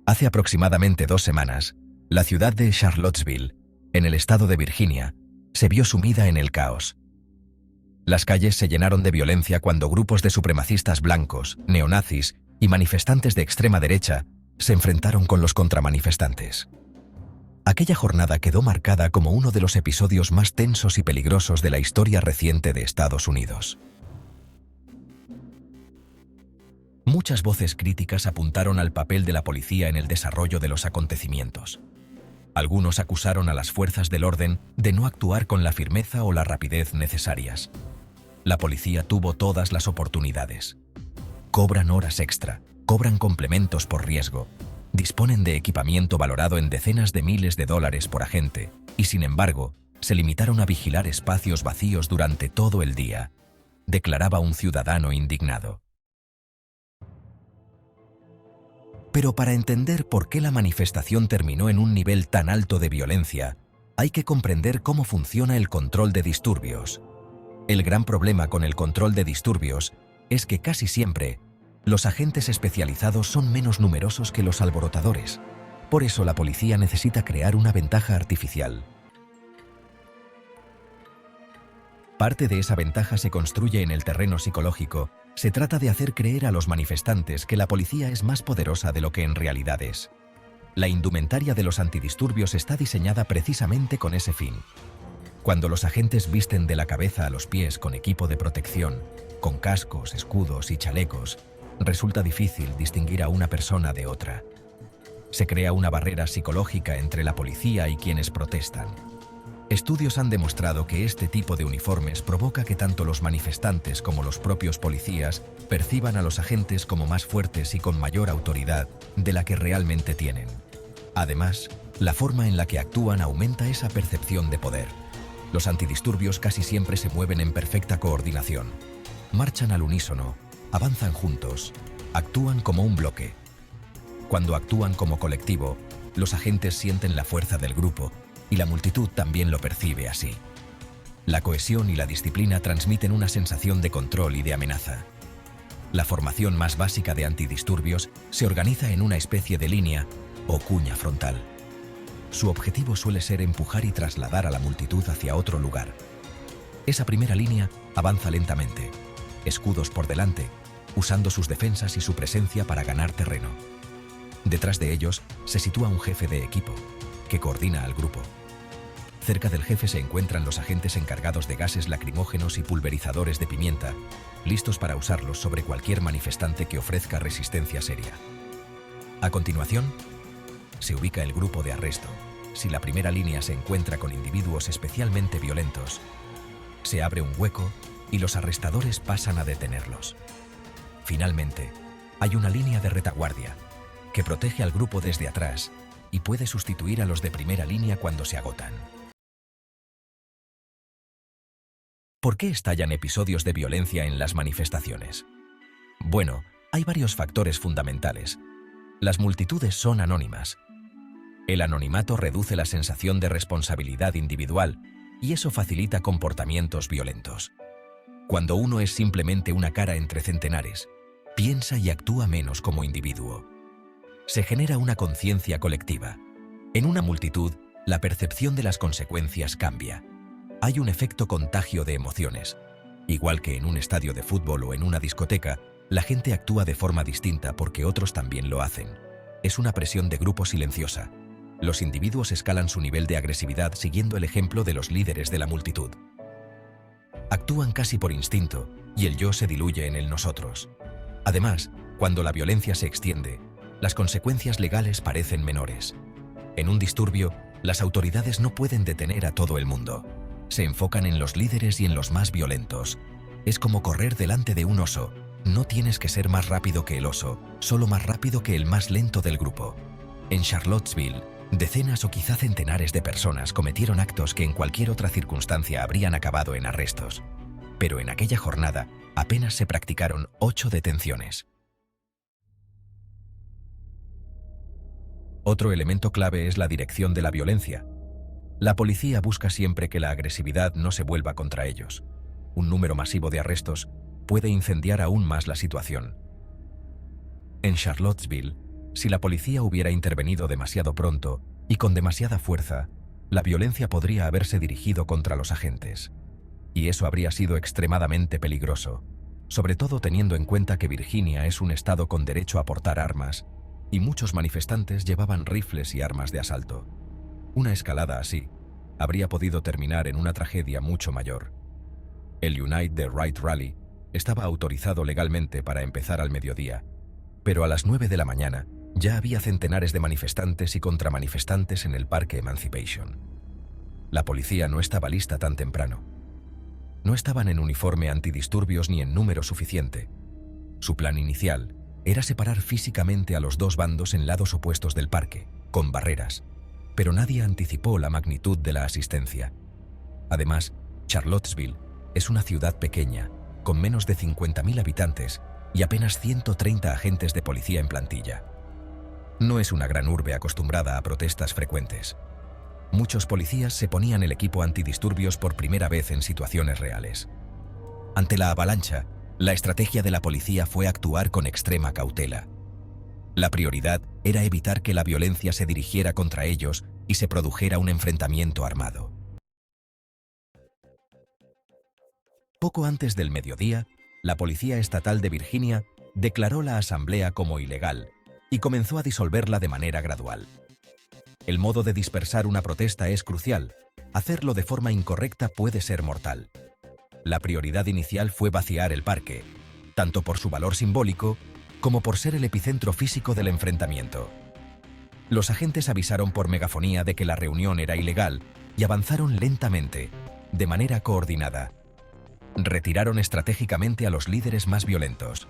Hace aproximadamente 2 semanas, la ciudad de Charlottesville, en el estado de Virginia, se vio sumida en el caos. Las calles se llenaron de violencia cuando grupos de supremacistas blancos, neonazis y manifestantes de extrema derecha se enfrentaron con los contramanifestantes. Aquella jornada quedó marcada como uno de los episodios más tensos y peligrosos de la historia reciente de Estados Unidos. Muchas voces críticas apuntaron al papel de la policía en el desarrollo de los acontecimientos. Algunos acusaron a las fuerzas del orden de no actuar con la firmeza o la rapidez necesarias. La policía tuvo todas las oportunidades. Cobran horas extra, cobran complementos por riesgo, disponen de equipamiento valorado en decenas de miles de dólares por agente, y sin embargo, se limitaron a vigilar espacios vacíos durante todo el día, declaraba un ciudadano indignado. Pero para entender por qué la manifestación terminó en un nivel tan alto de violencia, hay que comprender cómo funciona el control de disturbios. El gran problema con el control de disturbios es que casi siempre los agentes especializados son menos numerosos que los alborotadores. Por eso la policía necesita crear una ventaja artificial. Parte de esa ventaja se construye en el terreno psicológico. Se trata de hacer creer a los manifestantes que la policía es más poderosa de lo que en realidad es. La indumentaria de los antidisturbios está diseñada precisamente con ese fin. Cuando los agentes visten de la cabeza a los pies con equipo de protección, con cascos, escudos y chalecos, resulta difícil distinguir a una persona de otra. Se crea una barrera psicológica entre la policía y quienes protestan. Estudios han demostrado que este tipo de uniformes provoca que tanto los manifestantes como los propios policías perciban a los agentes como más fuertes y con mayor autoridad de la que realmente tienen. Además, la forma en la que actúan aumenta esa percepción de poder. Los antidisturbios casi siempre se mueven en perfecta coordinación. Marchan al unísono, avanzan juntos, actúan como un bloque. Cuando actúan como colectivo, los agentes sienten la fuerza del grupo, y la multitud también lo percibe así. La cohesión y la disciplina transmiten una sensación de control y de amenaza. La formación más básica de antidisturbios se organiza en una especie de línea o cuña frontal. Su objetivo suele ser empujar y trasladar a la multitud hacia otro lugar. Esa primera línea avanza lentamente, escudos por delante, usando sus defensas y su presencia para ganar terreno. Detrás de ellos se sitúa un jefe de equipo, que coordina al grupo. Cerca del jefe se encuentran los agentes encargados de gases lacrimógenos y pulverizadores de pimienta, listos para usarlos sobre cualquier manifestante que ofrezca resistencia seria. A continuación, se ubica el grupo de arresto. Si la primera línea se encuentra con individuos especialmente violentos, se abre un hueco y los arrestadores pasan a detenerlos. Finalmente, hay una línea de retaguardia, que protege al grupo desde atrás y puede sustituir a los de primera línea cuando se agotan. ¿Por qué estallan episodios de violencia en las manifestaciones? Bueno, hay varios factores fundamentales. Las multitudes son anónimas. El anonimato reduce la sensación de responsabilidad individual y eso facilita comportamientos violentos. Cuando uno es simplemente una cara entre centenares, piensa y actúa menos como individuo. Se genera una conciencia colectiva. En una multitud, la percepción de las consecuencias cambia. Hay un efecto contagio de emociones. Igual que en un estadio de fútbol o en una discoteca, la gente actúa de forma distinta porque otros también lo hacen. Es una presión de grupo silenciosa. Los individuos escalan su nivel de agresividad siguiendo el ejemplo de los líderes de la multitud. Actúan casi por instinto y el yo se diluye en el nosotros. Además, cuando la violencia se extiende, las consecuencias legales parecen menores. En un disturbio, las autoridades no pueden detener a todo el mundo. Se enfocan en los líderes y en los más violentos. Es como correr delante de un oso. No tienes que ser más rápido que el oso, solo más rápido que el más lento del grupo. En Charlottesville, decenas o quizá centenares de personas cometieron actos que en cualquier otra circunstancia habrían acabado en arrestos. Pero en aquella jornada, apenas se practicaron 8 detenciones. Otro elemento clave es la dirección de la violencia. La policía busca siempre que la agresividad no se vuelva contra ellos. Un número masivo de arrestos puede incendiar aún más la situación. En Charlottesville, Si la policía hubiera intervenido demasiado pronto y con demasiada fuerza, la violencia podría haberse dirigido contra los agentes. Y eso habría sido extremadamente peligroso, sobre todo teniendo en cuenta que Virginia es un estado con derecho a portar armas, y muchos manifestantes llevaban rifles y armas de asalto. Una escalada así habría podido terminar en una tragedia mucho mayor. El Unite the Right Rally estaba autorizado legalmente para empezar al mediodía, pero a las 9 de la mañana ya había centenares de manifestantes y contramanifestantes en el Parque Emancipation. La policía no estaba lista tan temprano. No estaban en uniforme antidisturbios ni en número suficiente. Su plan inicial era separar físicamente a los dos bandos en lados opuestos del parque, con barreras, pero nadie anticipó la magnitud de la asistencia. Además, Charlottesville es una ciudad pequeña, con menos de 50.000 habitantes y apenas 130 agentes de policía en plantilla. No es una gran urbe acostumbrada a protestas frecuentes. Muchos policías se ponían el equipo antidisturbios por primera vez en situaciones reales. Ante la avalancha, la estrategia de la policía fue actuar con extrema cautela. La prioridad era evitar que la violencia se dirigiera contra ellos y se produjera un enfrentamiento armado. Poco antes del mediodía, la Policía Estatal de Virginia declaró la asamblea como ilegal y comenzó a disolverla de manera gradual. El modo de dispersar una protesta es crucial. Hacerlo de forma incorrecta puede ser mortal. La prioridad inicial fue vaciar el parque, tanto por su valor simbólico como por ser el epicentro físico del enfrentamiento. Los agentes avisaron por megafonía de que la reunión era ilegal y avanzaron lentamente, de manera coordinada. Retiraron estratégicamente a los líderes más violentos.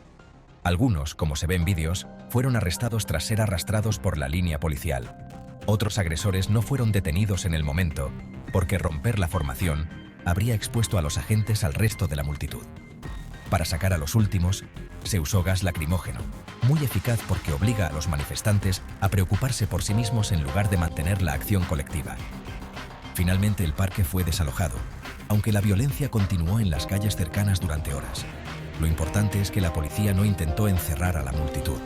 Algunos, como se ve en vídeos, fueron arrestados tras ser arrastrados por la línea policial. Otros agresores no fueron detenidos en el momento, porque romper la formación habría expuesto a los agentes al resto de la multitud. Para sacar a los últimos, se usó gas lacrimógeno, muy eficaz porque obliga a los manifestantes a preocuparse por sí mismos en lugar de mantener la acción colectiva. Finalmente el parque fue desalojado, aunque la violencia continuó en las calles cercanas durante horas. Lo importante es que la policía no intentó encerrar a la multitud.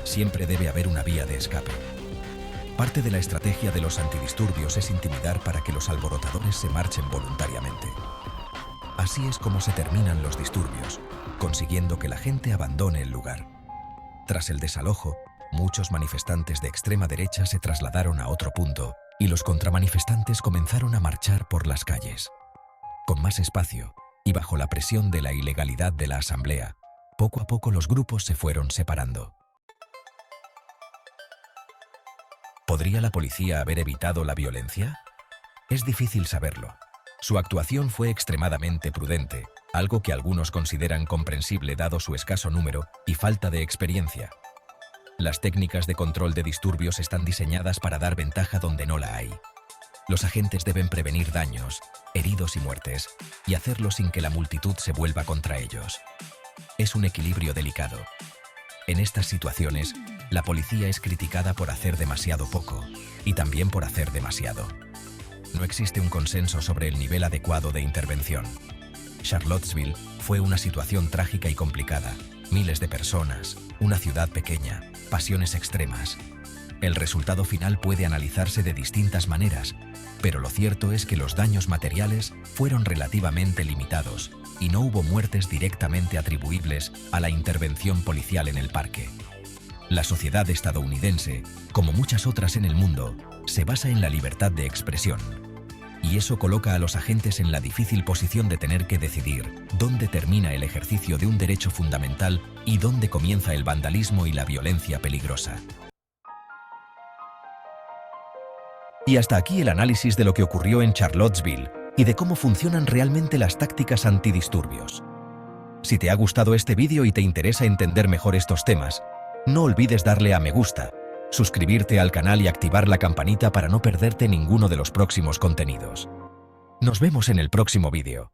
Siempre debe haber una vía de escape. Parte de la estrategia de los antidisturbios es intimidar para que los alborotadores se marchen voluntariamente. Así es como se terminan los disturbios, consiguiendo que la gente abandone el lugar. Tras el desalojo, muchos manifestantes de extrema derecha se trasladaron a otro punto y los contramanifestantes comenzaron a marchar por las calles. Con más espacio y bajo la presión de la ilegalidad de la asamblea, poco a poco los grupos se fueron separando. ¿Podría la policía haber evitado la violencia? Es difícil saberlo. Su actuación fue extremadamente prudente, algo que algunos consideran comprensible dado su escaso número y falta de experiencia. Las técnicas de control de disturbios están diseñadas para dar ventaja donde no la hay. Los agentes deben prevenir daños, heridos y muertes, y hacerlo sin que la multitud se vuelva contra ellos. Es un equilibrio delicado. En estas situaciones, la policía es criticada por hacer demasiado poco y también por hacer demasiado. No existe un consenso sobre el nivel adecuado de intervención. Charlottesville fue una situación trágica y complicada. Miles de personas, una ciudad pequeña, pasiones extremas. El resultado final puede analizarse de distintas maneras, pero lo cierto es que los daños materiales fueron relativamente limitados y no hubo muertes directamente atribuibles a la intervención policial en el parque. La sociedad estadounidense, como muchas otras en el mundo, se basa en la libertad de expresión. Y eso coloca a los agentes en la difícil posición de tener que decidir dónde termina el ejercicio de un derecho fundamental y dónde comienza el vandalismo y la violencia peligrosa. Y hasta aquí el análisis de lo que ocurrió en Charlottesville y de cómo funcionan realmente las tácticas antidisturbios. Si te ha gustado este vídeo y te interesa entender mejor estos temas, no olvides darle a me gusta, suscribirte al canal y activar la campanita para no perderte ninguno de los próximos contenidos. Nos vemos en el próximo vídeo.